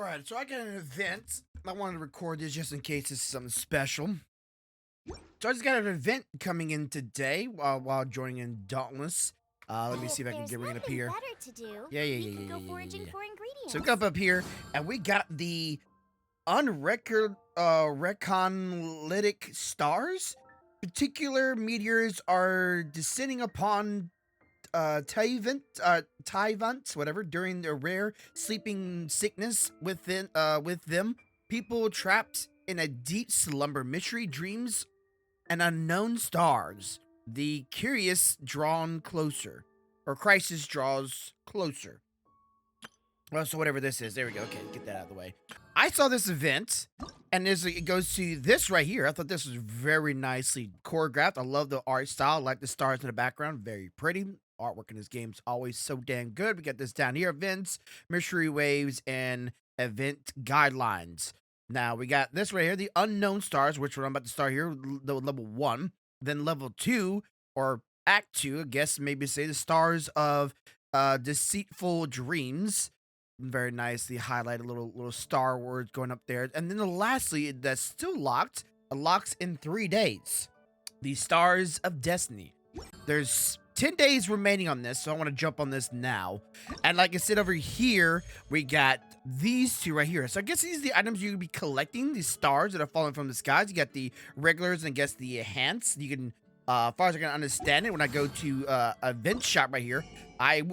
Alright, so I got an event. I wanted to record this just in case this is something special. So I just got an event coming in today while joining in Dauntless. Let me see if I can get rid up here. To do, Yeah. for ingredients. So we got up here, and we got the Unreconciled Stars. Particular meteors are descending upon Tyvants, whatever, during their rare sleeping sickness with them. People trapped in a deep slumber, mystery dreams, and unknown stars. The curious drawn closer, or crisis draws closer. Well, so whatever this is, there we go. Okay, get that out of the way. I saw this event, and it goes to this right here. I thought this was very nicely choreographed. I love the art style. I like the stars in the background. Very pretty. Artwork in this game's always so damn good. We got this down here. Events, mystery waves, and event guidelines. Now, we got this right here. The unknown stars, which I'm about to start here. The level 1. Then level 2, or act 2, I guess maybe say the stars of deceitful dreams. Very nicely highlighted little star words going up there. And then lastly, that's still locked. It locks in 3 days. The Stars of Destiny. There's 10 days remaining on this, so I want to jump on this now. And like I said, over here, we got these two right here. So I guess these are the items you'll be collecting, these stars that are falling from the skies. You got the regulars and I guess the enhanced. You can, as far as I can understand it, when I go to event shop right here, I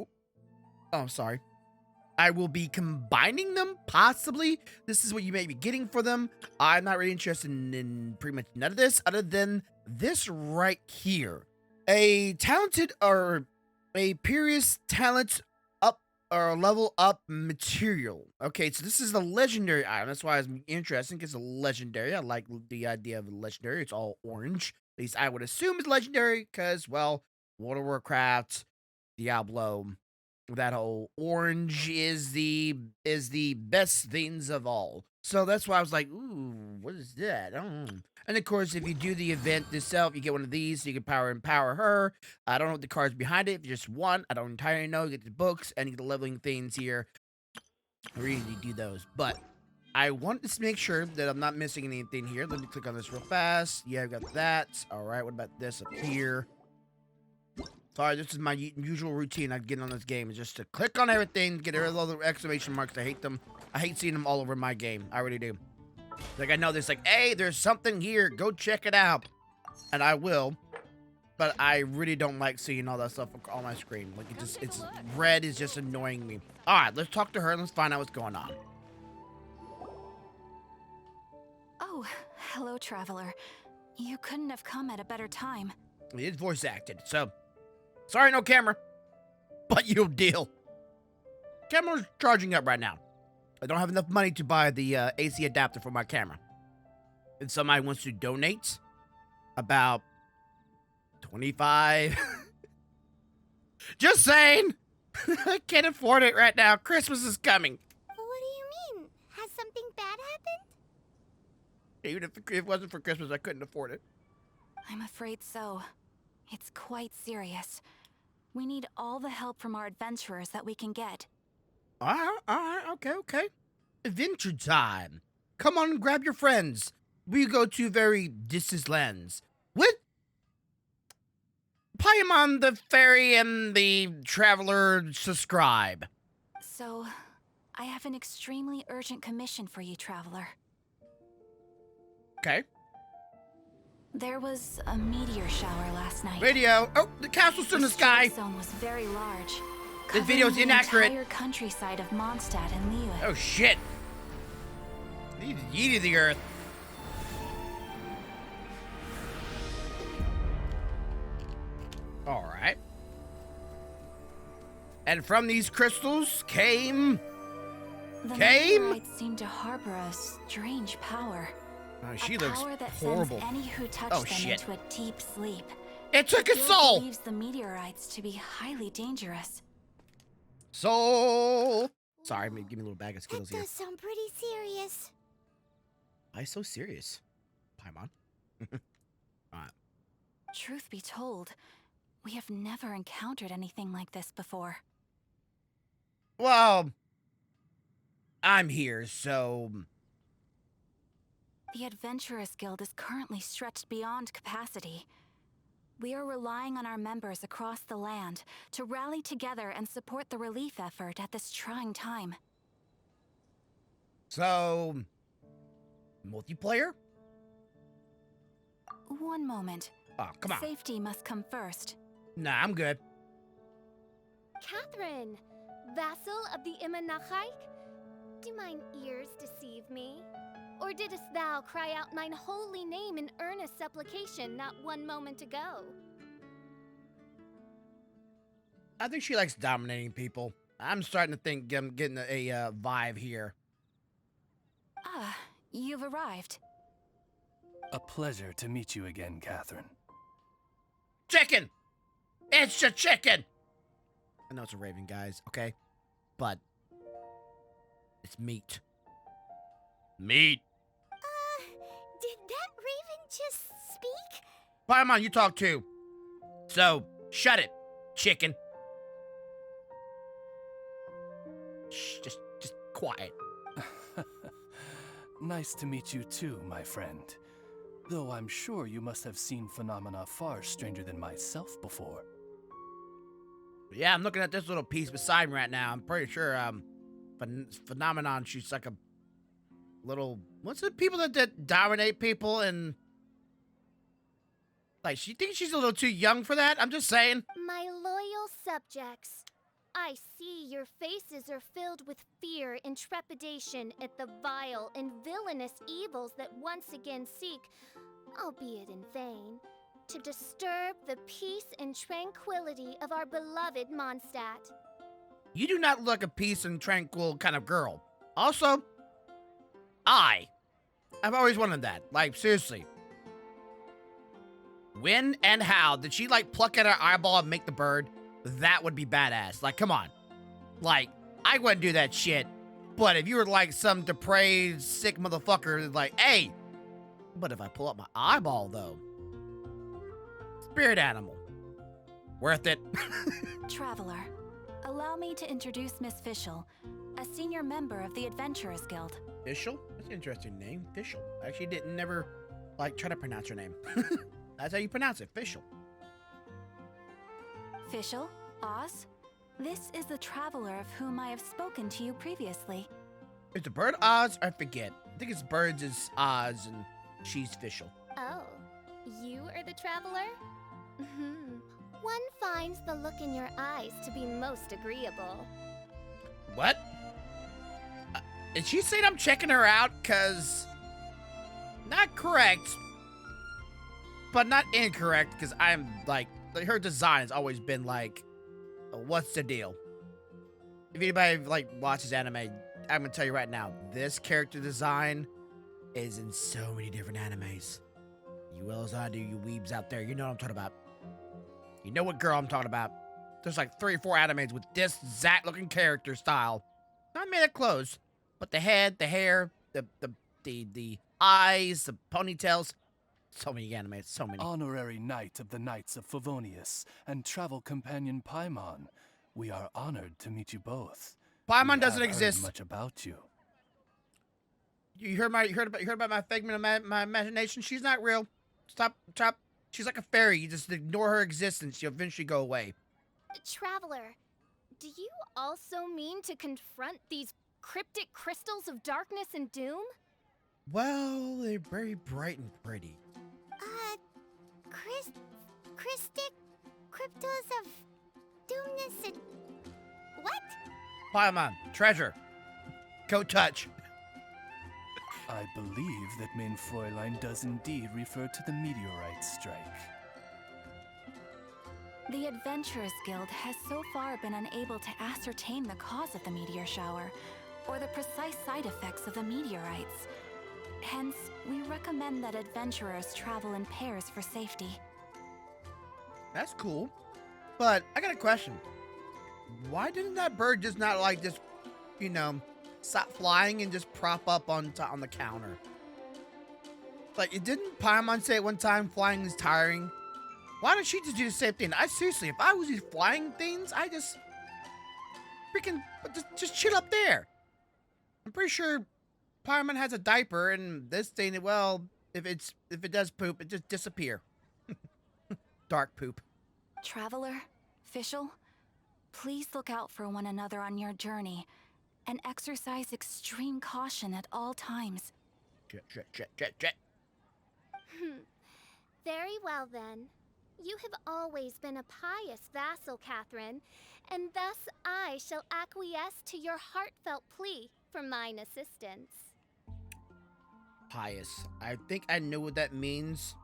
will be combining them, possibly. This is what you may be getting for them. I'm not really interested in pretty much none of this, other than this right here. A talented or a Pyrrhus talent up or level up material. Okay, so this is a legendary item. That's why it's interesting, because it's a legendary. I like the idea of a legendary. It's all orange. At least I would assume it's legendary, because, well, World of Warcraft, Diablo, that whole orange is the best things of all. So that's why I was like, ooh, what is that? And of course, if you do the event itself, you get one of these, so you can empower her. I don't know what the cards behind it. If just one, I don't entirely know. You get the books and you get the leveling things here. I really do those. But I want to make sure that I'm not missing anything here. Let me click on this real fast. Yeah, I've got that. All right, what about this up here? Sorry, this is my usual routine I get on this game, is just to click on everything, get rid of all the exclamation marks. I hate them. I hate seeing them all over my game. I really do. Like, I know there's like, hey, there's something here. Go check it out. And I will. But I really don't like seeing all that stuff on my screen. Like, it's red is just annoying me. All right, let's talk to her and let's find out what's going on. Oh, hello, traveler. You couldn't have come at a better time. It's voice acted, so... Sorry, no camera, but you'll deal. Camera's charging up right now. I don't have enough money to buy the AC adapter for my camera. If somebody wants to donate about 25, just saying, I can't afford it right now. Christmas is coming. What do you mean? Has something bad happened? Even if it wasn't for Christmas, I couldn't afford it. I'm afraid so. It's quite serious. We need all the help from our adventurers that we can get. All right, okay. Adventure time. Come on and grab your friends. We go to very distant lands with Paimon the fairy and the traveler subscribe. So, I have an extremely urgent commission for you, traveler. Okay. There was a meteor shower last night. Radio. Oh, the castle's in the sky. The zone was very large. This video's inaccurate. The entire countryside of Mondstadt and Liyue. Oh shit! He yeeted the earth. All right. And from these crystals came. The meteorites seem to harbor a strange power. Oh, she a looks power that horrible. Sends any who touch them into a deep sleep. It took his Gil soul. believes the meteorites to be highly dangerous. Soul. Sorry, give me a little bag of Skittles here. That does sound pretty serious. Why so serious, Paimon? Alright. Truth be told, we have never encountered anything like this before. Well, I'm here, so The Adventurers Guild is currently stretched beyond capacity. We are relying on our members across the land to rally together and support the relief effort at this trying time. So, multiplayer? One moment. Oh, come on. Safety must come first. Nah, I'm good. Catherine, vassal of the Imanachaik? Do mine ears deceive me? Or didst thou cry out mine holy name in earnest supplication not one moment ago? I think she likes dominating people. I'm starting to think I'm getting a vibe here. Ah, you've arrived. A pleasure to meet you again, Catherine. Chicken! It's a chicken! I know it's a raven, guys, okay? But it's meat. Meat! Did that raven just speak? Paimon, you talk too. So, shut it, chicken. Shh, just quiet. Nice to meet you too, my friend. Though I'm sure you must have seen phenomena far stranger than myself before. Yeah, I'm looking at this little piece beside me right now. I'm pretty sure, Phenomenon, she's like a little... What's the people that dominate people and... Like, she thinks she's a little too young for that? I'm just saying. My loyal subjects, I see your faces are filled with fear and trepidation at the vile and villainous evils that once again seek, albeit in vain, to disturb the peace and tranquility of our beloved Mondstadt. You do not look a peace and tranquil kind of girl. Also, I've always wanted that. Like, seriously. When and how did she, like, pluck at her eyeball and make the bird? That would be badass. Like, come on. Like, I wouldn't do that shit. But if you were, like, some depraved, sick motherfucker, like, hey, but if I pull up my eyeball, though. Spirit animal. Worth it. Traveler, allow me to introduce Miss Fischl, a senior member of the Adventurers Guild. Fischl? That's an interesting name. Fischl. I actually didn't never, like, try to pronounce her name. That's how you pronounce it. Fischl. Fischl, Oz, this is the traveler of whom I have spoken to you previously. Is the bird Oz? I forget. I think it's birds is Oz and she's Fischl. Oh, you are the traveler? One finds the look in your eyes to be most agreeable. What? Is she saying I'm checking her out? Cause not correct, but not incorrect. Cause I'm like her design has always been like, what's the deal? If anybody like watches anime, I'm gonna tell you right now, this character design is in so many different animes. You well as I do, you weebs out there, you know what I'm talking about. You know what girl I'm talking about. There's like 3 or 4 animes with this exact looking character style. Not made of clothes, but the head, the hair, the eyes, the ponytails. So many animes, so many. Honorary Knight of the Knights of Favonius and travel companion Paimon, we are honored to meet you both. Paimon We doesn't have exist. heard much about you. You heard about my figment of my imagination? She's not real. Stop. She's like a fairy. You just ignore her existence. She'll eventually go away. Traveler, do you also mean to confront these cryptic crystals of darkness and doom? Well, they're very bright and pretty. Christic cryptos of doomness and... What? Paimon, treasure. Go touch. I believe that Mein Fräulein does indeed refer to the meteorite strike. The Adventurers Guild has so far been unable to ascertain the cause of the meteor shower, or the precise side effects of the meteorites. Hence, we recommend that adventurers travel in pairs for safety. That's cool. But I got a question. Why didn't that bird just not like just, you know, stop flying and just prop up on the counter? Like, it didn't Paimon say at one time flying is tiring? Why don't she just do the same thing? I seriously, if I was these flying things, I just freaking just chill up there. I'm pretty sure Paimon has a diaper, and this thing, well, if it does poop, it just disappear. Dark poop. Traveler, Fischl, please look out for one another on your journey and exercise extreme caution at all times. Jet. Very well then. You have always been a pious vassal, Catherine, and thus I shall acquiesce to your heartfelt plea for mine assistance. Pious. I think I know what that means,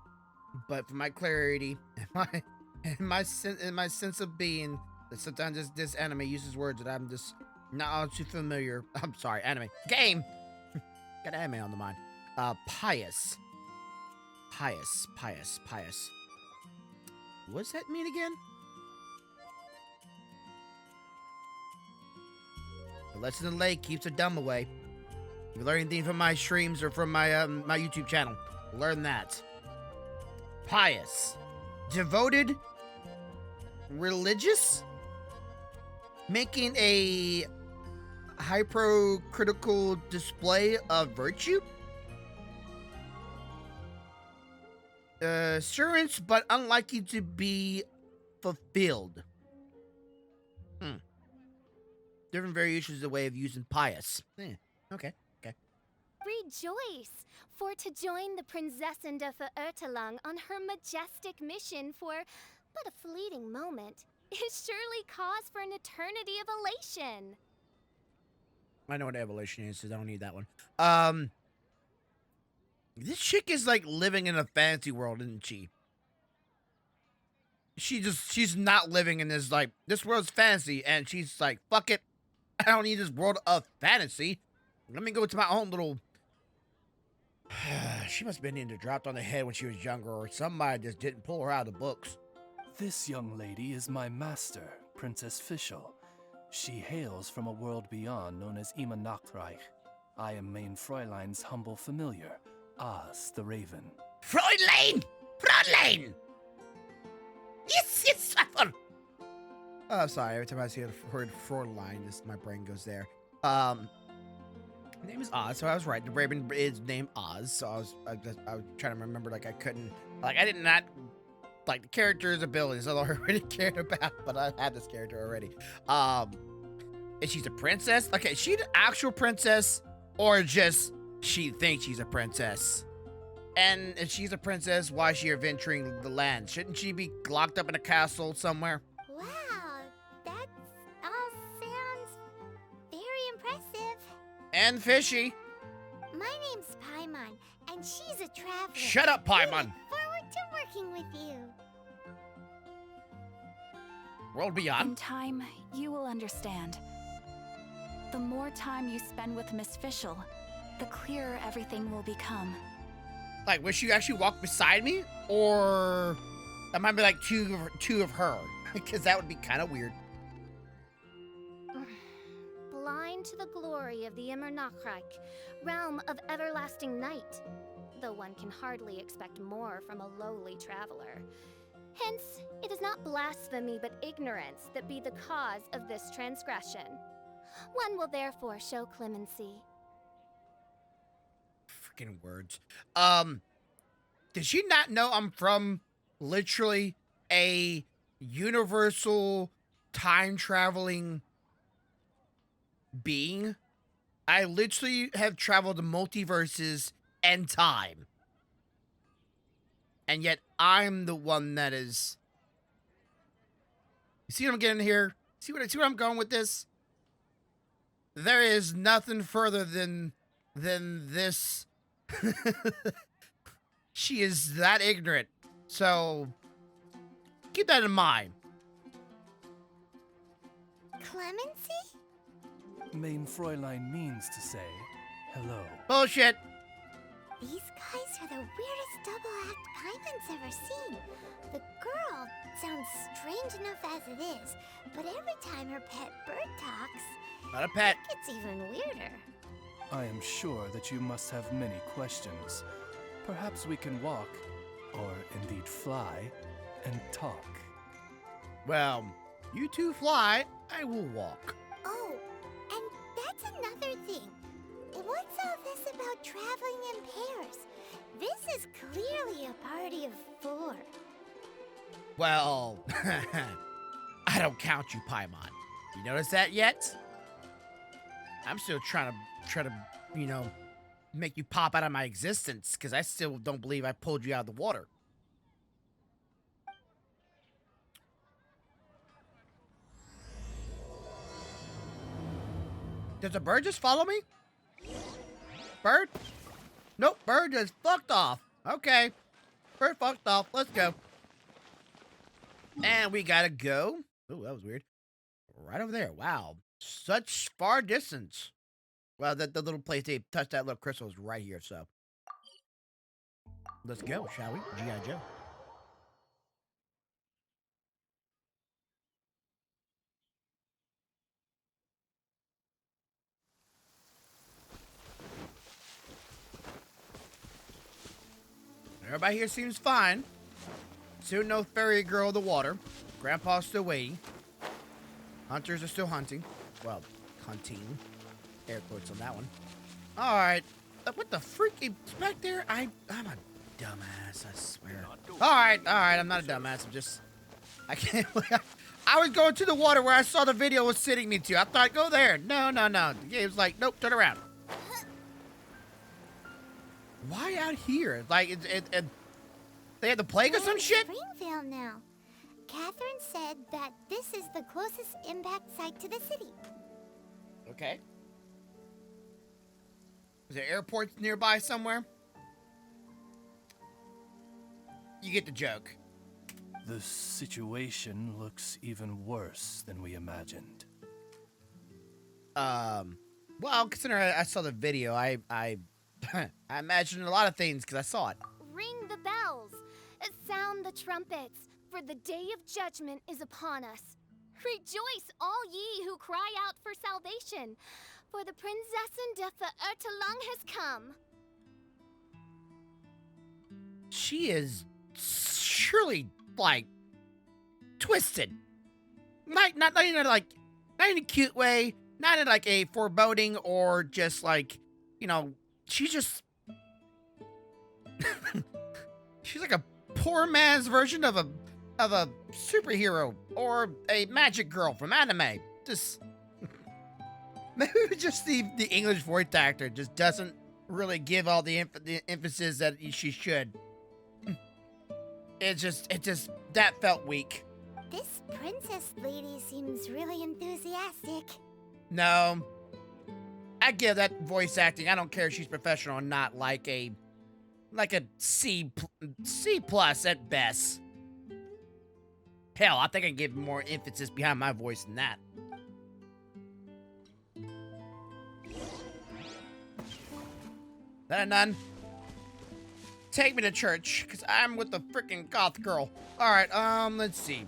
but for my clarity and my sense of being, that sometimes this anime uses words that I'm just not all too familiar. I'm sorry, anime. Game! Got anime on the mind. Pious. Pious. What's that mean again? The lesson in the lake keeps the dumb away. If you learn anything from my streams or from my my YouTube channel, learn that. Pious. Devoted. Religious. Making a hypercritical display of virtue. Assurance, but unlikely to be fulfilled. Different variations of the way of using pious. Okay. Rejoice! For to join the Prinzessin of Ertelang on her majestic mission for but a fleeting moment is surely cause for an eternity of elation. I know what evolution is, so I don't need that one. This chick is like living in a fantasy world, isn't she? She's not living in this, like, this world's fantasy, and she's like, fuck it. I don't need this world of fantasy. Let me go to my own little... She must have been into dropped on the head when she was younger, or somebody just didn't pull her out of the books. This young lady is my master, Princess Fischl. She hails from a world beyond known as Imanachtreich. I am Main Fräulein's humble familiar, Oz the Raven. Fräulein! Yes, Swaffle! Oh, sorry, every time I see the word Fräulein, my brain goes there. Her name is Oz, so I was right. The Raven is named Oz, so I was trying to remember, like, I couldn't, like, I did not like the character's abilities, although I already cared about, but I had this character already. And she's a princess? Okay, is she the actual princess, or just she thinks she's a princess? And if she's a princess, why is she adventuring the land? Shouldn't she be locked up in a castle somewhere? Wow, that all sounds very impressive. And fishy. My name's Paimon, and she's a traveler. Shut up, Paimon. We look forward to working with you. World In beyond. time, you will understand. The more time you spend with Miss Fischl, the clearer everything will become. Like, will she actually walk beside me? Or that might be like two of her. Because that would be kind of weird. Blind to the glory of the Immernachtreich, realm of everlasting night, though one can hardly expect more from a lowly traveler. Hence, it is not blasphemy but ignorance that be the cause of this transgression. One will therefore show clemency. Freaking words. Did she not know I'm from literally a universal time traveling being? I literally have traveled the multiverses and time. And yet I'm the one that is... You see what I'm getting here? See what I'm going with this? There is nothing further than this. She is that ignorant. So keep that in mind. Clemency? Main Fräulein means to say hello. Bullshit. These guys are the weirdest double act Paimon's ever seen. The girl sounds strange enough as it is, but every time her pet bird talks, Not a pet. it's even weirder. I am sure that you must have many questions. Perhaps we can walk, or indeed fly, and talk. Well, you two fly, I will walk. Oh, and that's another thing. clearly a party of 4. Well, I don't count you, Paimon. You notice that yet? I'm still trying to, you know, make you pop out of my existence, because I still don't believe I pulled you out of the water. Does a bird just follow me? Bird? Nope, bird just fucked off. Okay. Bird fucked off. Let's go. And we gotta go. Oh, that was weird. Right over there. Wow. Such far distance. Well, the little place they touched that little crystal is right here, so. Let's go, shall we? G.I. Joe. Everybody here seems fine. Soon no fairy girl of the water. Grandpa's still waiting. Hunters are still hunting. Well, hunting. Air quotes on that one. Alright. What the freak is back there? I'm a dumbass, I swear. Alright, I'm not a dumbass. I'm just... I can't... I was going to the water where I saw the video was sitting me to. I thought, go there. No. The game's like, nope, turn around. Why out here? Like, they had the plague or some shit? Springvale now. Catherine said that this is the closest impact site to the city. Okay. Is there airports nearby somewhere? You get the joke. The situation looks even worse than we imagined. Well, considering I saw the video, I I imagined a lot of things because I saw it. Ring the bells. Sound the trumpets, for the day of judgment is upon us. Rejoice, all ye who cry out for salvation, for the Prinzessin de Ertelang has come. She is surely, like, twisted. Not in a cute way, not in like a foreboding or just like, you know, she's just she's like a poor man's version of a superhero or a magic girl from anime. Just maybe just the English voice actor just doesn't really give all the emphasis that she should. It just that felt weak. This princess lady seems really enthusiastic. No, I give that voice acting. I don't care if she's professional or not. Like a C plus at best. Hell, I think I can give more emphasis behind my voice than that. That a none? Take me to church, because I'm with the freaking goth girl. Alright, let's see.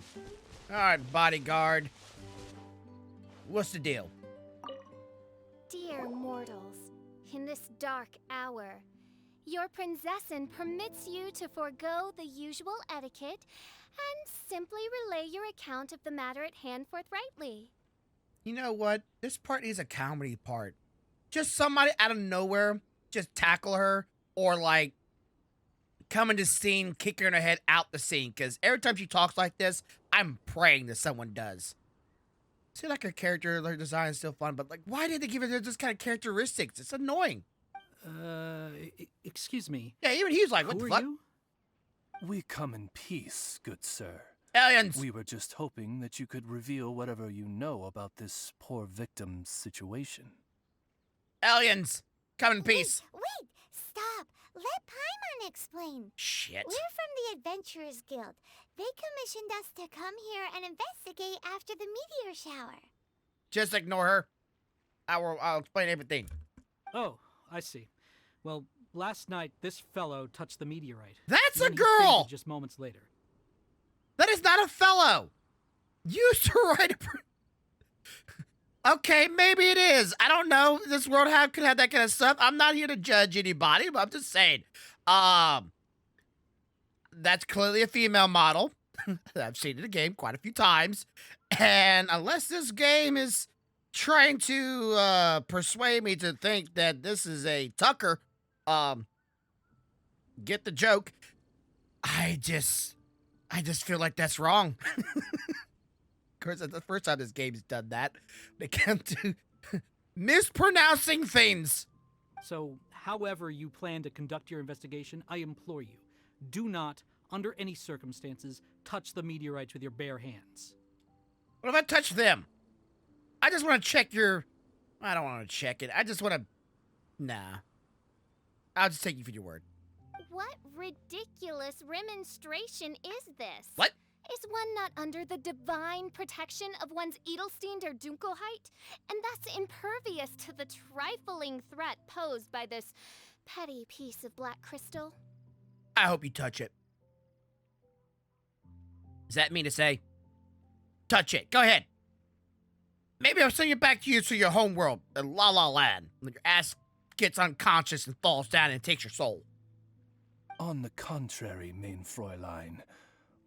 Alright, bodyguard. What's the deal? Dear mortals, in this dark hour, your Prinzessin permits you to forego the usual etiquette and simply relay your account of the matter at hand forthrightly. You know what? This part is a comedy part. Just somebody out of nowhere, just tackle her, or like, come into scene, kick her in the head out the scene, because every time she talks like this, I'm praying that someone does. See, like her character, her design is still fun, but like, why did they give her this kind of characteristics? It's annoying. Excuse me. Yeah, even he's like, what the Who fuck? are you? We come in peace, good sir. Aliens! We were just hoping that you could reveal whatever you know about this poor victim's situation. Aliens! Come in peace. Wait, stop. Let Paimon explain. Shit. We're from the Adventurers Guild. They commissioned us to come here and investigate after the meteor shower. Just ignore her. I'll explain everything. Oh, I see. Well, last night this fellow touched the meteorite. That's a Then he girl! fainted just moments later. That is not a fellow. You used to write a... Okay, maybe it is. I don't know. This world could have that kind of stuff. I'm not here to judge anybody, but I'm just saying. That's clearly a female model. I've seen it in the game quite a few times. And unless this game is trying to persuade me to think that this is a Tucker, get the joke. I just feel like that's wrong. Of course, that's the first time this game's done that. They come to mispronouncing things. So, however you plan to conduct your investigation, I implore you, do not, under any circumstances, touch the meteorites with your bare hands. What if I touch them? I just want to check your... I don't want to check it. I just want to... Nah. I'll just take you for your word. What ridiculous remonstration is this? What? Is one not under the divine protection of one's Edelstein der Dunkelheit, and thus impervious to the trifling threat posed by this petty piece of black crystal? I hope you touch it. Does that mean to say? Touch it. Go ahead. Maybe I'll send you back to your home world, La La Land, when your ass gets unconscious and falls down and takes your soul. On the contrary, main Fräulein.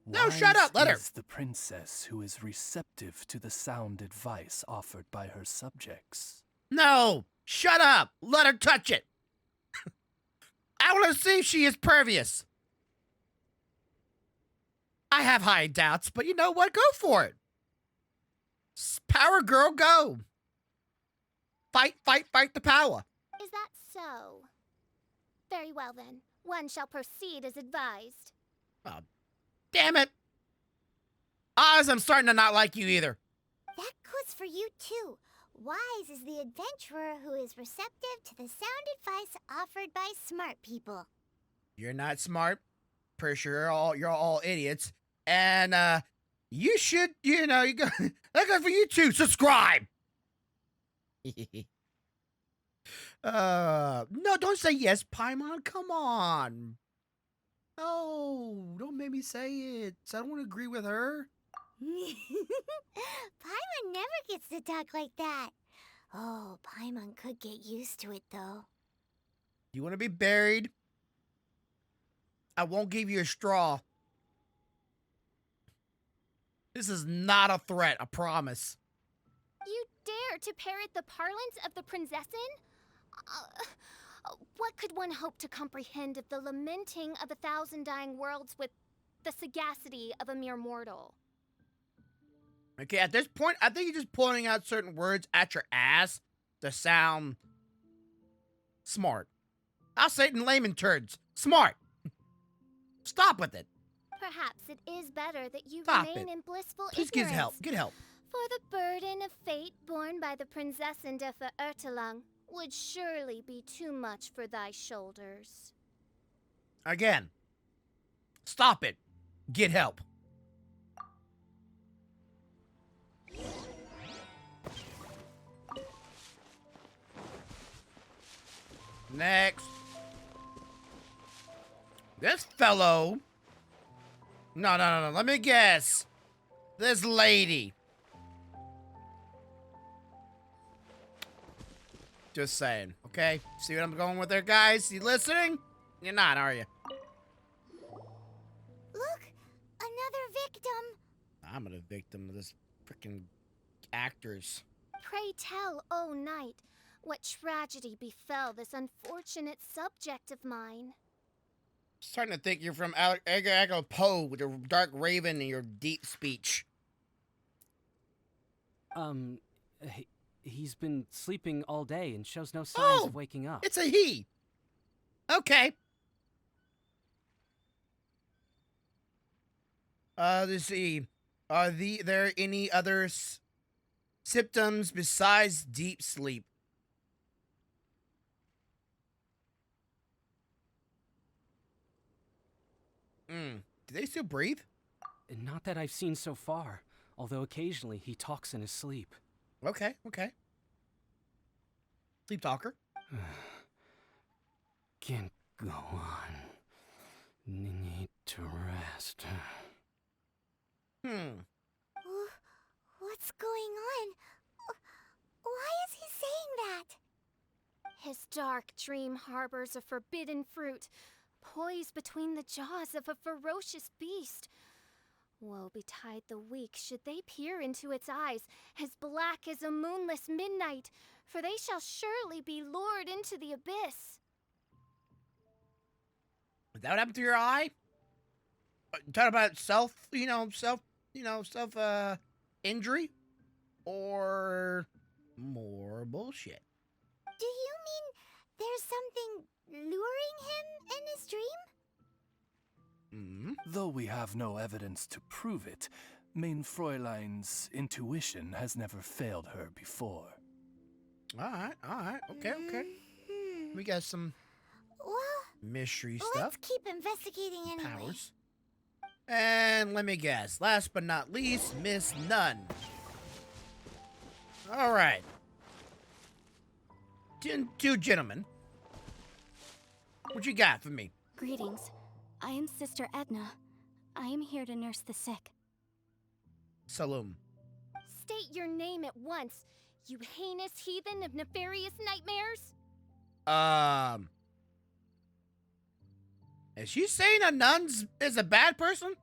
No, shut up, let her. Is the princess who is receptive to the sound advice offered by her subjects. No, shut up. Let her touch it. I want to see if she is pervious. I have high doubts, but you know what? Go for it. Power girl, go. Fight, fight, fight the power. Is that so? Very well then. One shall proceed as advised. Oh, damn it. Oz, I'm starting to not like you either. That goes for you too. Wise is the adventurer who is receptive to the sound advice offered by smart people. You're not smart. Pretty sure you're all idiots. And you should, that goes for you too. Subscribe. No, don't say yes, Paimon. Come on. No, don't make me say it. I don't want to agree with her. Paimon never gets to talk like that. Oh, Paimon could get used to it, though. You want to be buried? I won't give you a straw. This is not a threat, I promise. You dare to parrot the parlance of the Prinzessin? What could one hope to comprehend of the lamenting of 1,000 dying worlds with the sagacity of a mere mortal? Okay, at this point, I think you're just pulling out certain words at your ass to sound smart. I'll say it in layman terms. Smart. Stop with it. Perhaps it is better that you Stop remain it. in blissful Please ignorance. get help. Get help. For the burden of fate borne by the Prinzessin der Verirrtelang would surely be too much for thy shoulders. Again. Stop it. Get help. Next. This fellow. No. Let me guess. This lady. Just saying, okay? See what I'm going with there, guys? You listening? You're not, are you? Look, another victim. I'm a victim of this freaking actors. Pray tell, O knight, what tragedy befell this unfortunate subject of mine? Starting to think you're from Edgar Allan Poe with your dark raven and your deep speech. He's been sleeping all day and shows no signs of waking up. It's a he. Okay. Let's see. Are there any other symptoms besides deep sleep? Do they still breathe? Not that I've seen so far, although occasionally he talks in his sleep. Okay. Sleep talker. Can't go on. Need to rest. What's going on? Why is he saying that? His dark dream harbors a forbidden fruit, poised between the jaws of a ferocious beast. Woe betide the weak should they peer into its eyes, as black as a moonless midnight, for they shall surely be lured into the abyss. Did that happen to your eye? Talk about self, injury, or more bullshit. Do you mean there's something luring him in his dream? Though we have no evidence to prove it, Main Fräulein's intuition has never failed her before. All right, okay. We got some Well, mystery let's stuff, keep investigating anyway. powers. And let me guess, last but not least, Miss Nunn. All right. Two gentlemen. What you got for me? Greetings. I am Sister Edna. I am here to nurse the sick. Saloon. State your name at once, you heinous heathen of nefarious nightmares. Is she saying a nun is a bad person?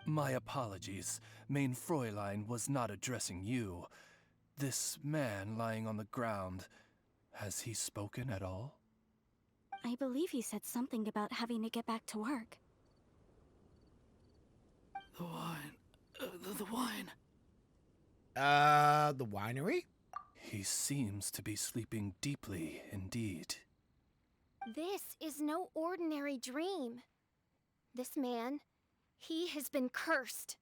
My apologies. Main Fräulein was not addressing you. This man lying on the ground, has he spoken at all? I believe he said something about having to get back to work. The wine. The wine. The winery? He seems to be sleeping deeply indeed. This is no ordinary dream. This man, he has been cursed.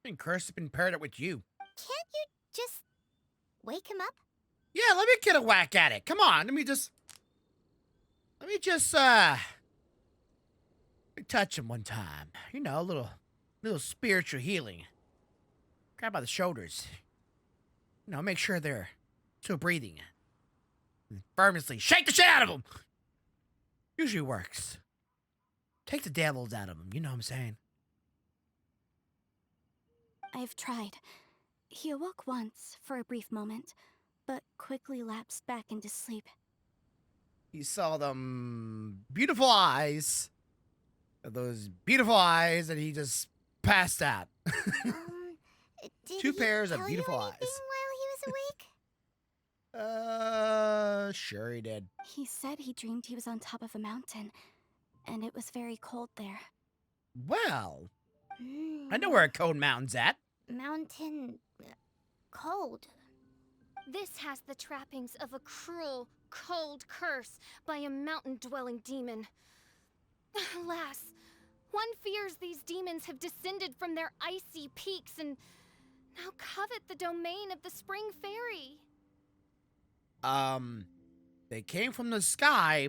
Been cursed, been paired up with you. Can't you just wake him up? Yeah, let me get a whack at it. Come on, let me just touch him one time. You know, a little spiritual healing. Grab by the shoulders. You know, make sure they're still breathing. And firmly shake the shit out of them. Usually works. Take the devils out of them. You know what I'm saying? I've tried. He awoke once for a brief moment, but quickly lapsed back into sleep. You saw them beautiful eyes. Those beautiful eyes, and he just passed out. Did Two he pairs of tell beautiful you eyes. anything while he was awake? Sure he did. He said he dreamed he was on top of a mountain, and it was very cold there. Well, I know where a cold mountain's at. Mountain... cold. This has the trappings of a cruel, cold curse by a mountain-dwelling demon. Alas, one fears these demons have descended from their icy peaks and now covet the domain of the Spring Fairy. They came from the sky,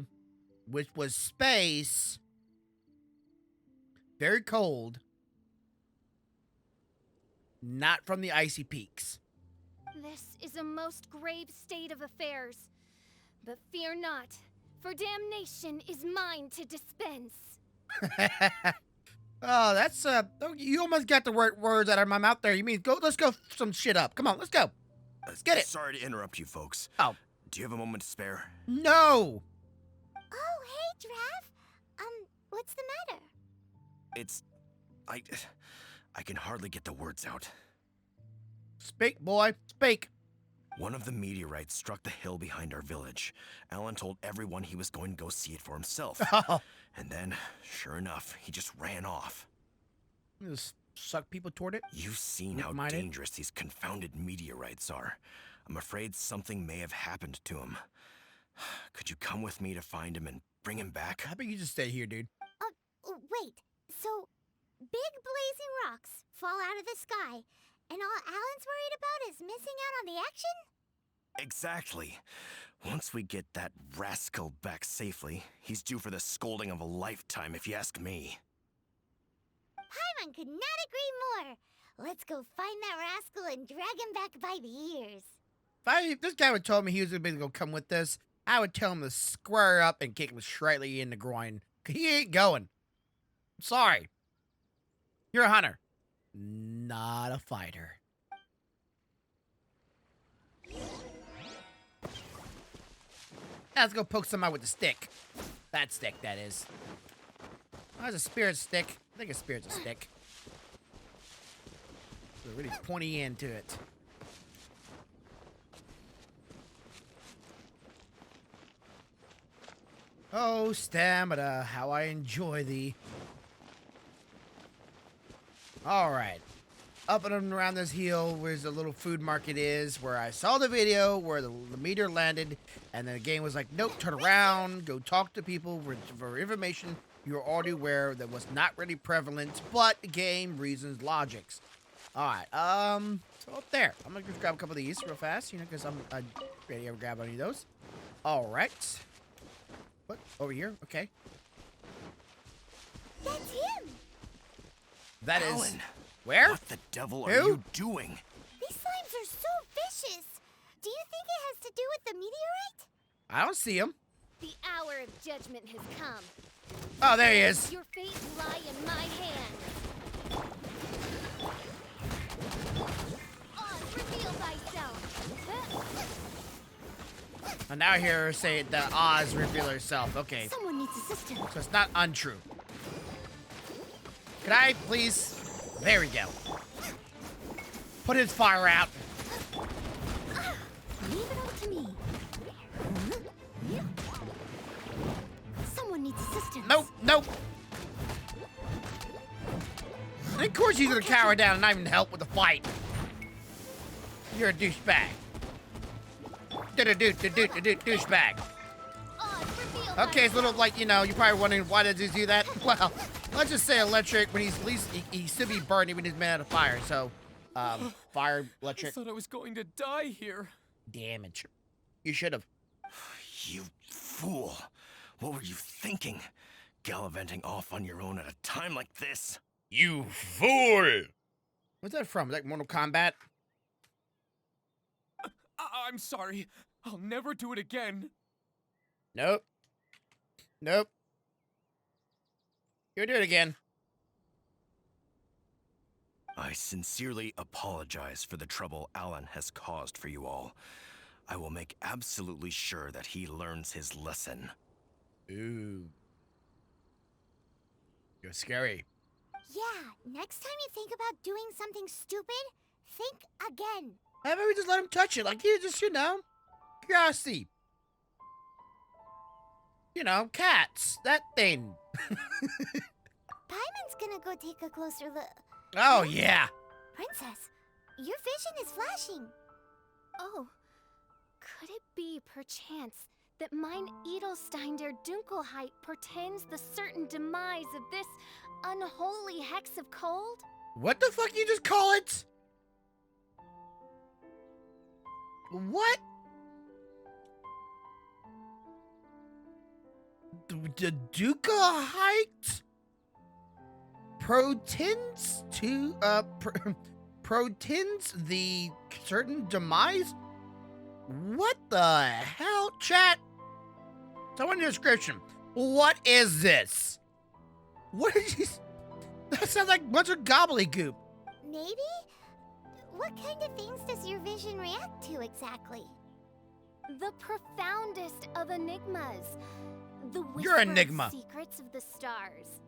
which was space. Very cold. Not from the icy peaks. This is a most grave state of affairs. But fear not, for damnation is mine to dispense. Oh, that's you almost got the words out of my mouth there. You mean let's go some shit up. Come on, let's go. Let's get it. Sorry to interrupt you folks. Oh. Do you have a moment to spare? No. Oh, hey, Drav. What's the matter? It's... I can hardly get the words out. Speak, boy. Speak. One of the meteorites struck the hill behind our village. Alan told everyone he was going to go see it for himself. Oh. And then, sure enough, he just ran off. Just suck people toward it. You've seen how dangerous these confounded meteorites are. I'm afraid something may have happened to him. Could you come with me to find him and bring him back? How about you just stay here, dude? Wait. So, big blazing rocks fall out of the sky, and all Alan's worried about is missing out on the action? Exactly. Once we get that rascal back safely, he's due for the scolding of a lifetime, if you ask me. Paimon could not agree more. Let's go find that rascal and drag him back by the ears. If this guy would told me he was going to come with this, I would tell him to square up and kick him straightly in the groin. 'Cause he ain't going. I'm sorry. You're a hunter, not a fighter. Let's go poke somebody with the stick. That stick, that is. Oh, it's a spirit stick. I think a spirit's a stick. With a really pointy end to it. Oh, stamina, how I enjoy thee. Alright. Up and around this hill where the little food market is, where I saw the video where the meteor landed, and then the game was like, nope, turn around, go talk to people for information you're already aware that was not really prevalent, but game reasons, logics. Alright, so up there. I'm gonna just grab a couple of these real fast, you know, because I'm ready to grab any of those. Alright. What? Over here? Okay. That's him! That is... Alan, Where? what the devil are Who? you doing? These slimes are so vicious! Do you think it has to do with the meteorite? I don't see him. The hour of judgment has come. Oh, there he is. Your fate lie in my hands. Oz, reveal thyself. And now I hear her say that Oz reveal herself. Okay, Someone needs assistance. so it's not untrue. Can I please? There we go. Put his fire out. Leave it up to me. Someone needs assistance. Nope, nope. And of course he's gonna cower down and not even help with the fight. You're a douchebag. Douchebag. Oz, reveal Okay, it's a little like, you know, you're probably wondering why does he do that? Well, let's just say electric when he's at least he still be burning when he's made out of fire. So, fire, I electric, thought I was going to die here. damage. You should have. You fool. What were you thinking? Gallivanting off on your own at a time like this? You fool! What's that from? Is that Mortal Kombat? I'm sorry. I'll never do it again. Nope. Nope. You'll do it again. I sincerely apologize for the trouble Alan has caused for you all. I will make absolutely sure that he learns his lesson. Ooh. You're scary. Yeah, next time you think about doing something stupid, think again. How about we just let him touch it? Like, you just, you know, curiosity. You know, cats. That thing. Paimon's gonna go take a closer look. Oh, yeah. Princess, your vision is flashing. Oh, could it be, perchance, that mine Edelstein der Dunkelheit portends the certain demise of this unholy hex of cold? What the fuck you just call it? What? The Duca height protends to protends the certain demise? What the hell, chat? Someone in the description. What is this? What is this? That sounds like a bunch of gobbledygook. Maybe? What kind of things does your vision react to exactly? The profoundest of enigmas. The You're whispered enigma. secrets of the stars.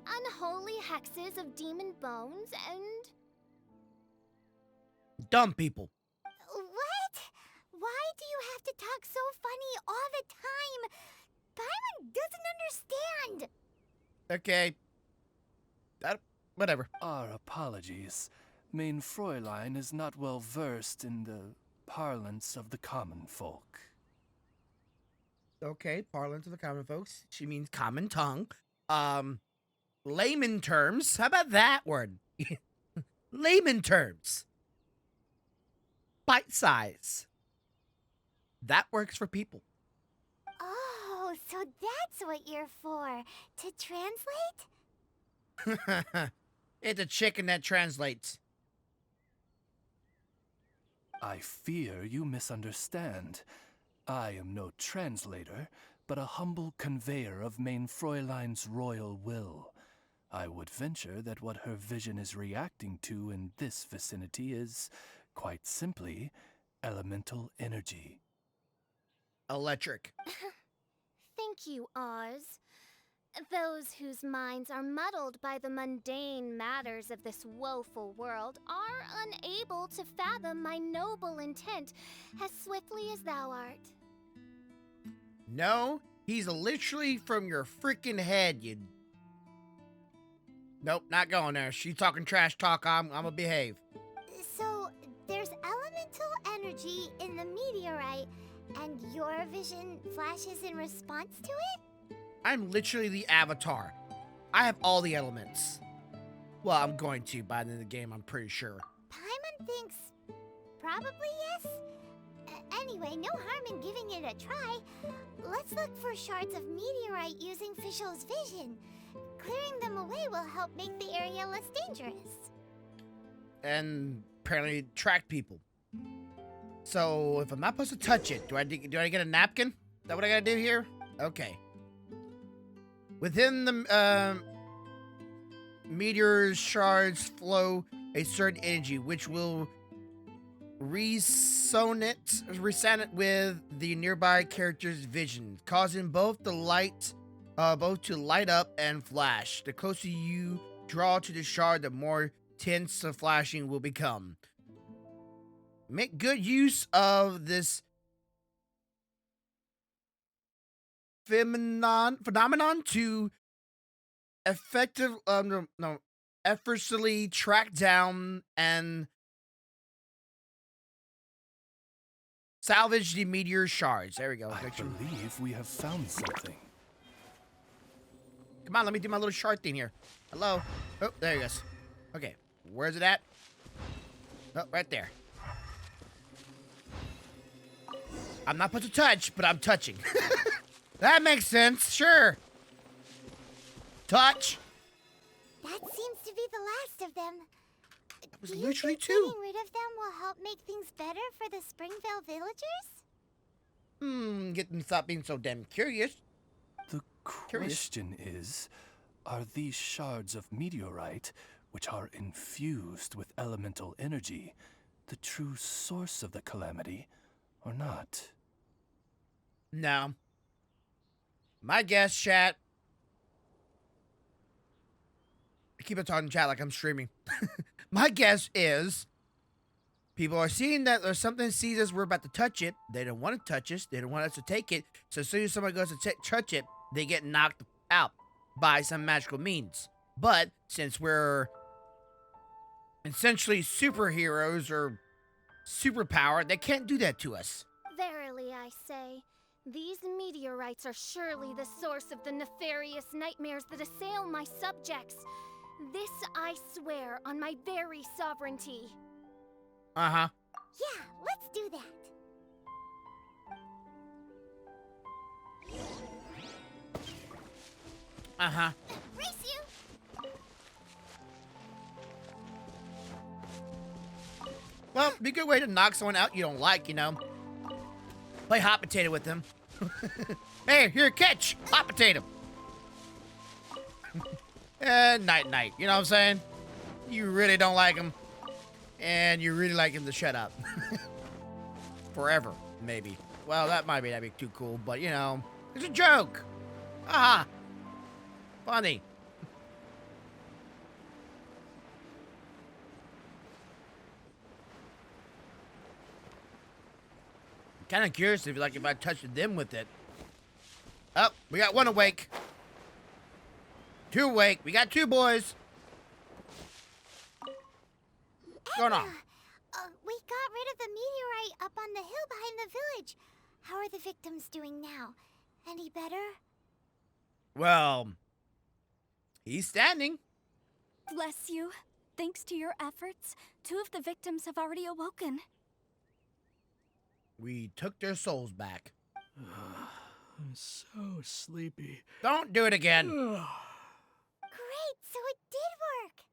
Unholy hexes of demon bones and... Dumb people. What? Why do you have to talk so funny all the time? Paimon doesn't understand. Okay. Whatever. Our apologies. Main Fräulein is not well versed in the parlance of the common folk. Okay, parlance of the common folks. She means common tongue. Layman terms. How about that word? Layman terms. Bite size. That works for people. Oh, so that's what you're for. To translate? It's a chicken that translates. I fear you misunderstand. I am no translator, but a humble conveyor of Main Fräulein's royal will. I would venture that what her vision is reacting to in this vicinity is, quite simply, elemental energy. Electric. Thank you, Oz. Those whose minds are muddled by the mundane matters of this woeful world are unable to fathom my noble intent as swiftly as thou art. No, He's literally from your freaking head, you... Nope, not going there. She's talking trash talk. I'm gonna behave. So, there's elemental energy in the meteorite, and your vision flashes in response to it? I'm literally the Avatar. I have all the elements. Well, I'm going to by the end of the game, I'm pretty sure. Paimon thinks probably yes. Anyway, no harm in giving it a try. Let's look for shards of meteorite using Fischl's vision. Clearing them away will help make the area less dangerous. And apparently track people. So if I'm not supposed to touch it, do I get a napkin? Is that what I gotta do here? Okay. Within the meteor shards flow a certain energy, which will resonate with the nearby character's vision, causing both to light up and flash. The closer you draw to the shard, the more tense the flashing will become. Make good use of this phenomenon to effortlessly track down and salvage the meteor shards. There we go. I believe we have found something. Come on, let me do my little shard thing here. Hello? Oh, there he goes. Okay, where's it at? Oh, right there. I'm not supposed to touch, but I'm touching. That makes sense, sure. Touch. That seems to be the last of them. That was Do you literally think two. getting rid of them will help make things better for the Springvale villagers? Get them to stop being so damn curious. The question is, are these shards of meteorite, which are infused with elemental energy, the true source of the calamity, or not? No. My guess, chat. I keep on talking chat like I'm streaming. My guess is people are seeing that there's something sees us, we're about to touch it. They don't want to touch us. They don't want us to take it. So as soon as somebody goes to touch it, they get knocked out by some magical means. But since we're essentially superheroes or superpowered, they can't do that to us. Verily, I say, these meteorites are surely the source of the nefarious nightmares that assail my subjects. This I swear on my very sovereignty. Uh-huh. Yeah, let's do that. Uh-huh. Race you! Well, be a good way to knock someone out you don't like, you know. Play hot potato with them. Hey, here, catch! Hot potato! And night-night, you know what I'm saying? You really don't like him. And you really like him to shut up. Forever, maybe. Well, that'd be too cool, but you know, it's a joke. Aha! Funny. Kind of curious if I touched them with it. Oh, we got one awake. Two awake. We got two boys. What's going on? We got rid of the meteorite up on the hill behind the village. How are the victims doing now? Any better? Well, he's standing. Bless you. Thanks to your efforts, 2 of the victims have already awoken. We took their souls back. I'm so sleepy. Don't do it again. Great, so it did work.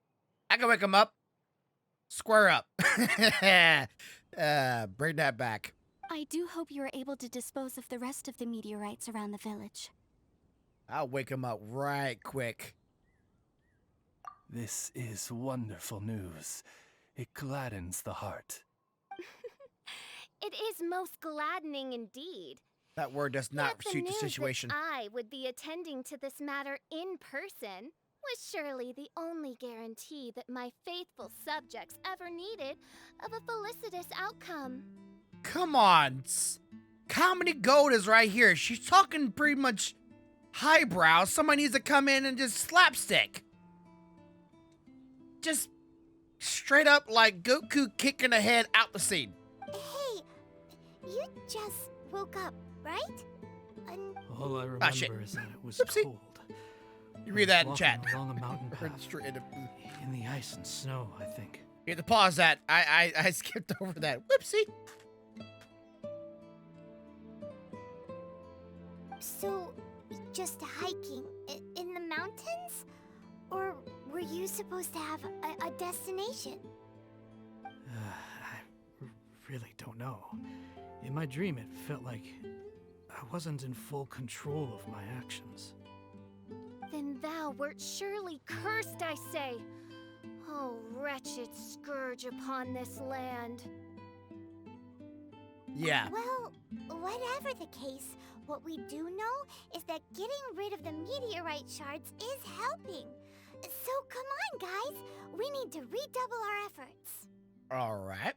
I can wake him up. Square up. Bring that back. I do hope you are able to dispose of the rest of the meteorites around the village. I'll wake him up right quick. This is wonderful news. It gladdens the heart. It is most gladdening indeed. That word does not Yet suit the news situation. that I would be attending to this matter in person was surely the only guarantee that my faithful subjects ever needed of a felicitous outcome. Come on. Comedy gold is right here. She's talking pretty much highbrow. Somebody needs to come in and just slapstick. Just straight up like Goku kicking the head out the scene. Hey, you just woke up, right? All I remember is that it was Oopsie. cold. You read that in Walking chat. along a mountain Or path straight into- in the ice and snow, I think. You have to pause that. I skipped over that. Whoopsie. So, just hiking in the mountains? Or were you supposed to have a destination? I really don't know. In my dream, it felt like I wasn't in full control of my actions. Then thou wert surely cursed, I say. Oh, wretched scourge upon this land. Yeah. Well, whatever the case, what we do know is that getting rid of the meteorite shards is helping. So come on, guys. We need to redouble our efforts. All right.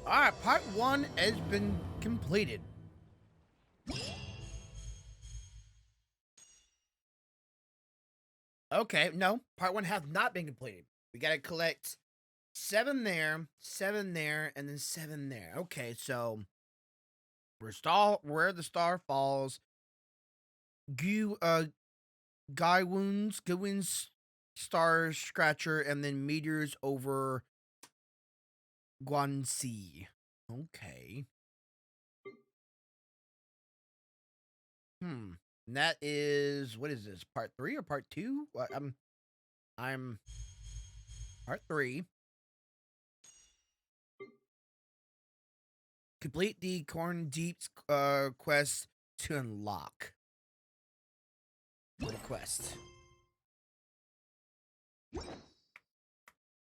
All right, part 1 has been completed. Okay, no, part 1 has not been completed. We gotta collect 7 there, 7 there, and then 7 there. Okay, so where the star falls, Gywin's star scratcher, and then meteors over Guanxi. Okay. And that is, what is this? Part 3 or part 2? What, I'm part 3. Complete the Corn Deep's quest to unlock the quest.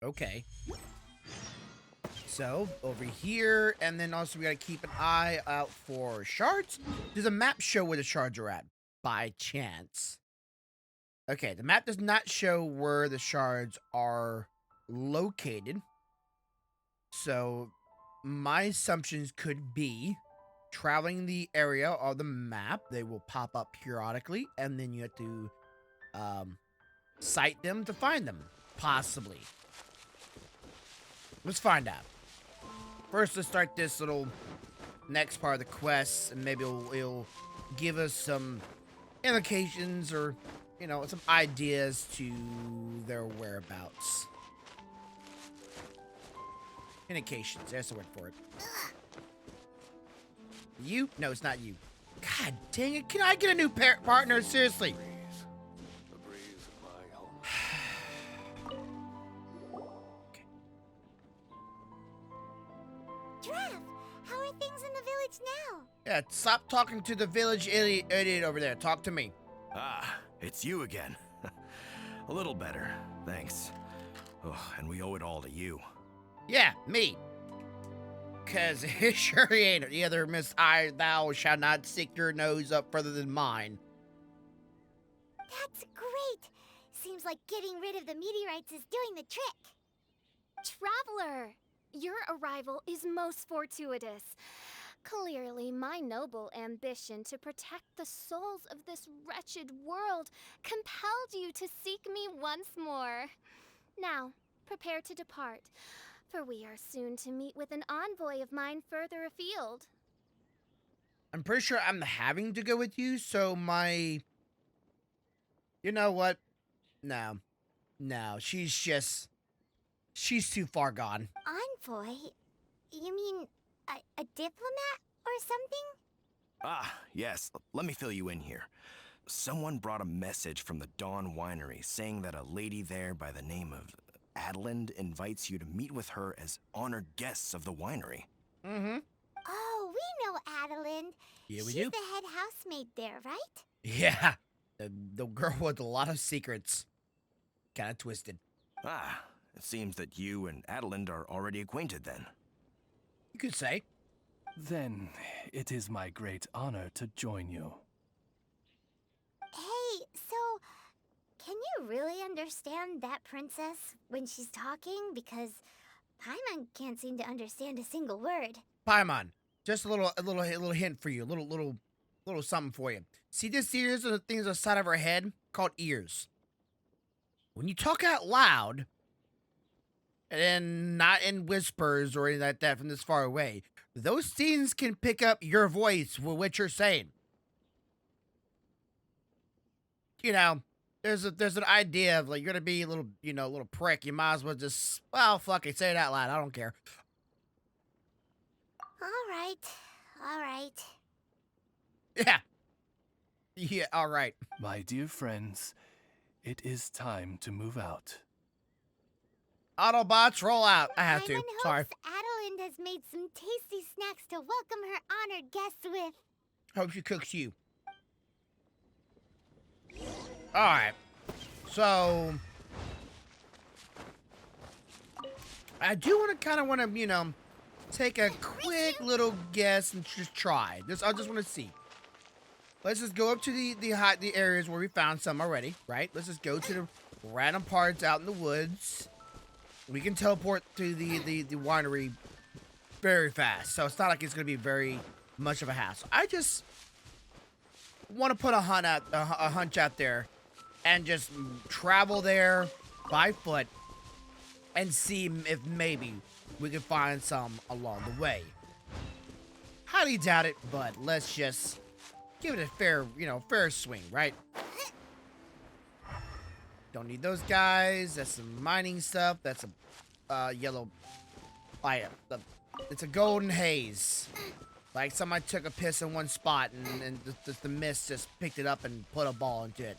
Okay. So, over here, and then also we gotta keep an eye out for shards. Does the map show where the shards are at, by chance? Okay, the map does not show where the shards are located. So, my assumptions could be traveling the area of the map. They will pop up periodically, and then you have to cite them to find them, possibly. Let's find out. First, let's start this little next part of the quest, and maybe it'll give us some indications or, you know, some ideas to their whereabouts. Indications, there's the word for it. You? No, it's not you. God dang it, can I get a new partner? Seriously. How are things in the village now? Yeah, stop talking to the village idiot over there. Talk to me. Ah, it's you again. A little better, thanks. Oh, and we owe it all to you. Yeah, me. Cause it sure ain't. The other Miss thou shalt not stick your nose up further than mine. That's great. Seems like getting rid of the meteorites is doing the trick. Traveler, your arrival is most fortuitous. Clearly, my noble ambition to protect the souls of this wretched world compelled you to seek me once more. Now, prepare to depart, for we are soon to meet with an envoy of mine further afield. I'm pretty sure I'm having to go with you, so my... You know what? No. No, she's too far gone. Envoy? You mean a diplomat or something? Ah, yes. Let me fill you in here. Someone brought a message from the Dawn Winery saying that a lady there by the name of Adeline invites you to meet with her as honored guests of the winery. Mm-hmm. Oh, we know Adeline. Yeah, we She's do. the head housemaid there, right? Yeah. The girl with a lot of secrets. Kind of twisted. Ah, it seems that you and Adeline are already acquainted then. You could say. Then it is my great honor to join you. Hey, so Can you really understand that princess when she's talking? Because Paimon can't seem to understand a single word. Paimon, just a little hint for you, a little something for you. See these ears are the things on the side of her head called ears. When you talk out loud, and not in whispers or anything like that from this far away, those things can pick up your voice with what you're saying. You know, there's an idea of like you're gonna be a little, a little prick. You might as well just, well, fuck it, say it out loud. I don't care. All right. Yeah. Yeah, all right. My dear friends, it is time to move out. Autobots, roll out. I have to. Paimon Sorry. hopes Adeline has made some tasty snacks to welcome her honored guests with. Hope she cooks you. All right. So I do want to, take a quick little guess and just try. I just want to see. Let's just go up to the areas where we found some already, right? Let's just go to the random parts out in the woods. We can teleport to the winery very fast, so it's not like it's gonna be very much of a hassle. I just want to put a hunch out there and just travel there by foot and see if maybe we can find some along the way. Highly doubt it, but let's just give it a fair swing, right? Don't need those guys. That's some mining stuff. That's a yellow fire. It's a golden haze. Like somebody took a piss in one spot and the mist just picked it up and put a ball into it.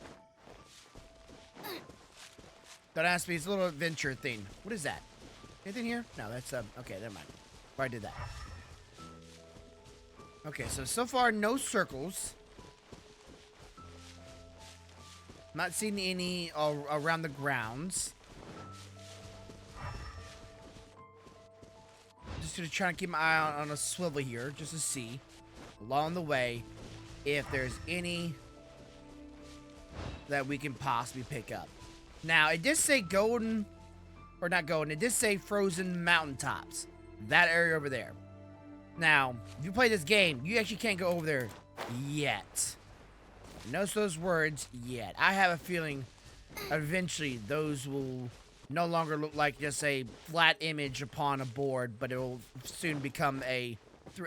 Don't ask me. It's a little adventure thing. What is that? Anything here? No, that's okay. Never mind. I did that. Okay, so far no circles. Not seeing any around the grounds. Just gonna try to keep my eye on a swivel here, just to see along the way if there's any that we can possibly pick up. Now, it did say golden, or not golden, it did say frozen mountaintops. That area over there. Now, if you play this game, you actually can't go over there yet. Notice those words, yet. I have a feeling eventually those will no longer look like just a flat image upon a board, but it will soon become a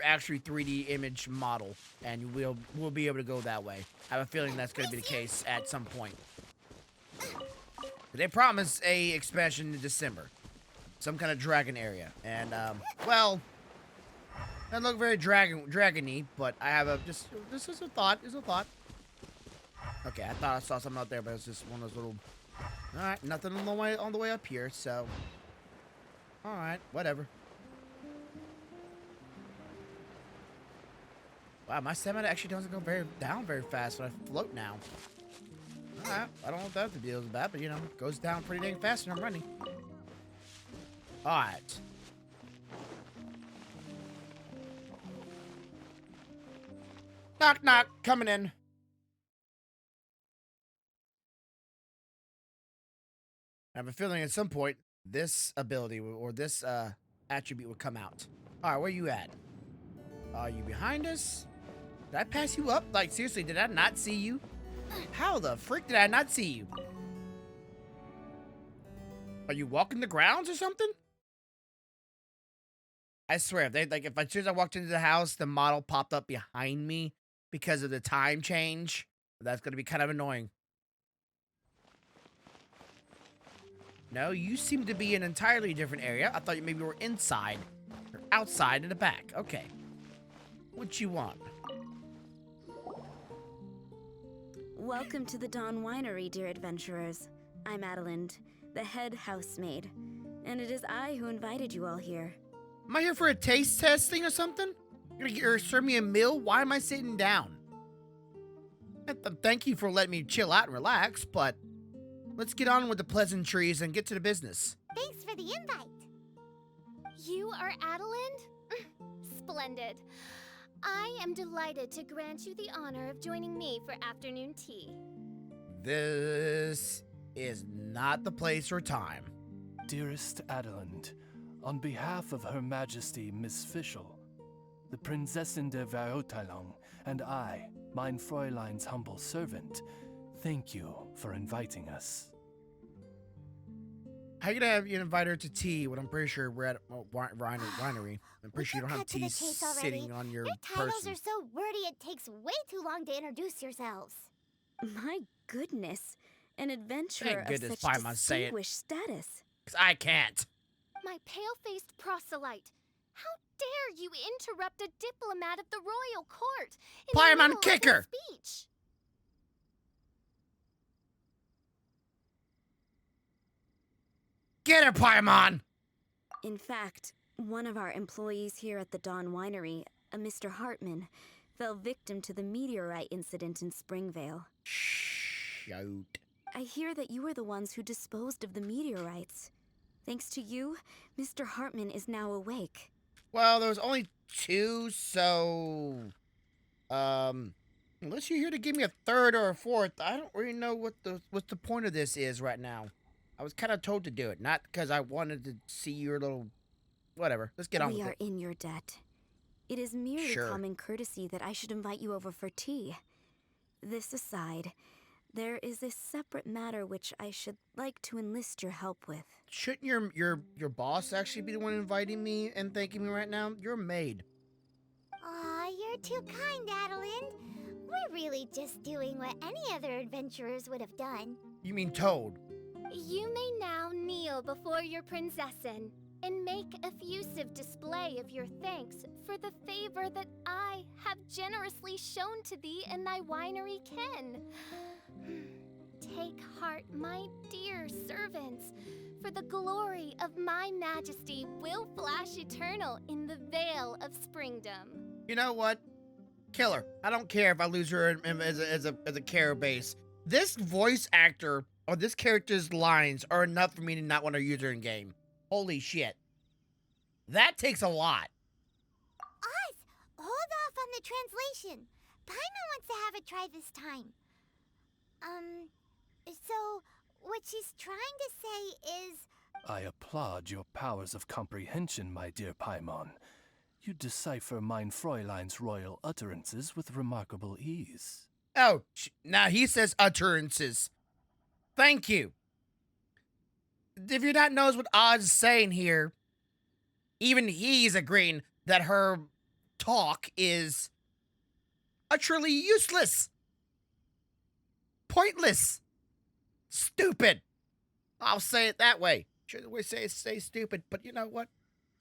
actually 3D image model, and we'll be able to go that way. I have a feeling that's going to be the case at some point. They promised a expansion in December, some kind of dragon area, and well, doesn't look very dragony, but I have this is a thought. Okay, I thought I saw something out there, but it's just one of those little. All right, nothing on the way up here, so. All right, whatever. Wow, my stamina actually doesn't go down very fast when I float now. All right, I don't know if that's the deal with that, but it goes down pretty dang fast when I'm running. All right. Knock, knock, coming in. I have a feeling at some point this ability or this attribute will come out. All right, where you at? Are you behind us? Did I pass you up? Like, seriously, did I not see you? How the frick did I not see you? Are you walking the grounds or something? I swear, if as soon as I walked into the house, the model popped up behind me because of the time change. That's going to be kind of annoying. No, you seem to be in an entirely different area. I thought you maybe were inside or outside in the back. Okay. What you want? Welcome to the Dawn Winery, dear adventurers. I'm Adeline, the head housemaid, and it is I who invited you all here. Am I here for a taste testing or something? You're gonna serve me a meal? Why am I sitting down? Thank you for letting me chill out and relax, but let's get on with the pleasantries and get to the business. Thanks for the invite. You are Adeline? Splendid. I am delighted to grant you the honor of joining me for afternoon tea. This is not the place or time. Dearest Adeland, on behalf of Her Majesty Miss Fischl, the Prinzessin der Verurteilung, and I, mein Fräulein's humble servant, thank you for inviting us. How you gonna have you invite her to tea when I'm pretty sure we're at a winery? I'm pretty sure you don't have tea sitting on your titles person. are so wordy it takes way too long to introduce yourselves. My goodness, an adventurer Thank goodness of such Paimon say it. distinguished status. 'Cause I can't. My pale-faced proselyte. How dare you interrupt a diplomat of the royal court in the Paimon, middle kick of her! his speech? Get her, Paimon! In fact, one of our employees here at the Dawn Winery, a Mr. Hartman, fell victim to the meteorite incident in Springvale. Shoot. I hear that you were the ones who disposed of the meteorites. Thanks to you, Mr. Hartman is now awake. Well, there was only 2, so... Unless you're here to give me a 3rd or a 4th, I don't really know what the point of this is right now. I was kind of told to do it, not because I wanted to see your little... Whatever, let's get on with it. We are in your debt. It is merely Sure. common courtesy that I should invite you over for tea. This aside, there is a separate matter which I should like to enlist your help with. Shouldn't your boss actually be the one inviting me and thanking me right now? You're a maid. Aw, you're too kind, Adeline. We're really just doing what any other adventurers would have done. You mean Toad? You may now kneel before your princessin and make effusive display of your thanks for the favor that I have generously shown to thee in thy winery ken. Take heart, my dear servants, for the glory of my majesty will flash eternal in the vale of springdom. You know what? Kill her. I don't care if I lose her as a care base. This voice actor or this character's lines are enough for me to not want to use her in game. Holy shit. That takes a lot. Oz, hold off on the translation. Paimon wants to have a try this time. So what she's trying to say is... I applaud your powers of comprehension, my dear Paimon. You decipher mein Fräulein's royal utterances with remarkable ease. Oh, now he says utterances. Thank you. If you're not knows what Oz is saying here, even he's agreeing that her talk is utterly useless, pointless, stupid. I'll say it that way. Sure, the way say stupid, but you know what?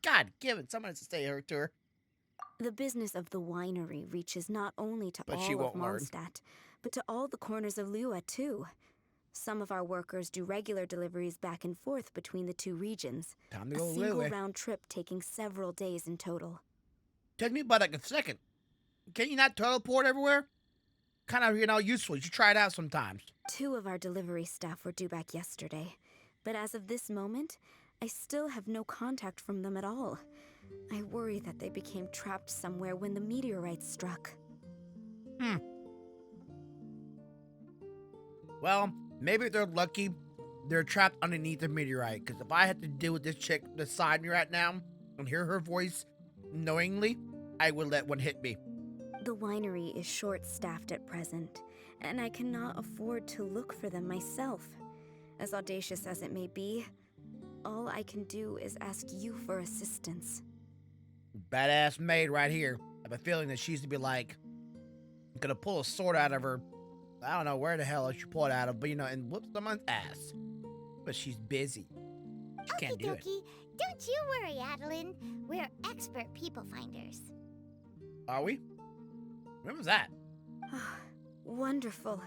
God, give it. Someone has to say her to her. The business of the winery reaches not only to But she all of won't learn. Mondstadt, but to all the corners of Lua, too. Some of our workers do regular deliveries back and forth between the two regions. Time to A go single Lua. round trip taking several days in total. Takes me about like a second. Can you not teleport everywhere? Kind of, useful. You should try it out sometimes. 2 of our delivery staff were due back yesterday, but as of this moment, I still have no contact from them at all. I worry that they became trapped somewhere when the meteorites struck. Well, maybe if they're lucky, they're trapped underneath the meteorite. Because if I had to deal with this chick beside me right now and hear her voice knowingly, I would let one hit me. The winery is short-staffed at present, and I cannot afford to look for them myself. As audacious as it may be, all I can do is ask you for assistance. Badass maid right here. I have a feeling that she's to be like, gonna pull a sword out of her. I don't know where the hell she pull it out of, but and whoop someone's ass. But she's busy. She can't do it. Okie dokie. Don't you worry, Adeline. We're expert people finders. Are we? When was that? Wonderful.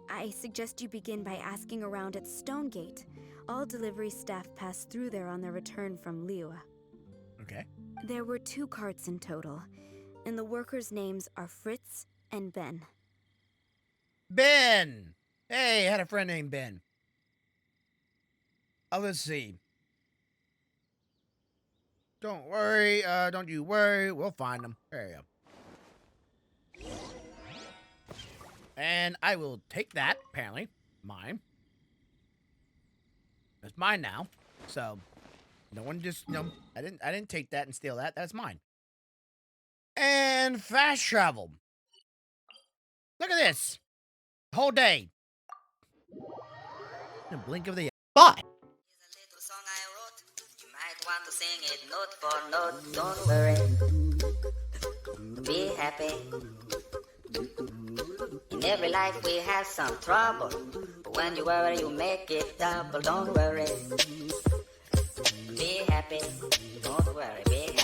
I suggest you begin by asking around at Stonegate. All delivery staff pass through there on their return from Liyue. Okay. There were 2 carts in total, and the workers' names are Fritz and Ben. Ben! Hey, I had a friend named Ben. Let's see. Don't worry, don't you worry, we'll find them. There you go. And I will take that, apparently, mine. It's mine now. So no one just I didn't take that and steal that. That's mine. And fast travel. Look at this. Whole day. In a blink of the eye. Bye. Here's a little song I wrote. You might want to sing it note for note. Don't worry. Be happy. In every life we have some trouble. But when you worry, you make it double. Don't worry. Be happy. Don't worry. Be happy.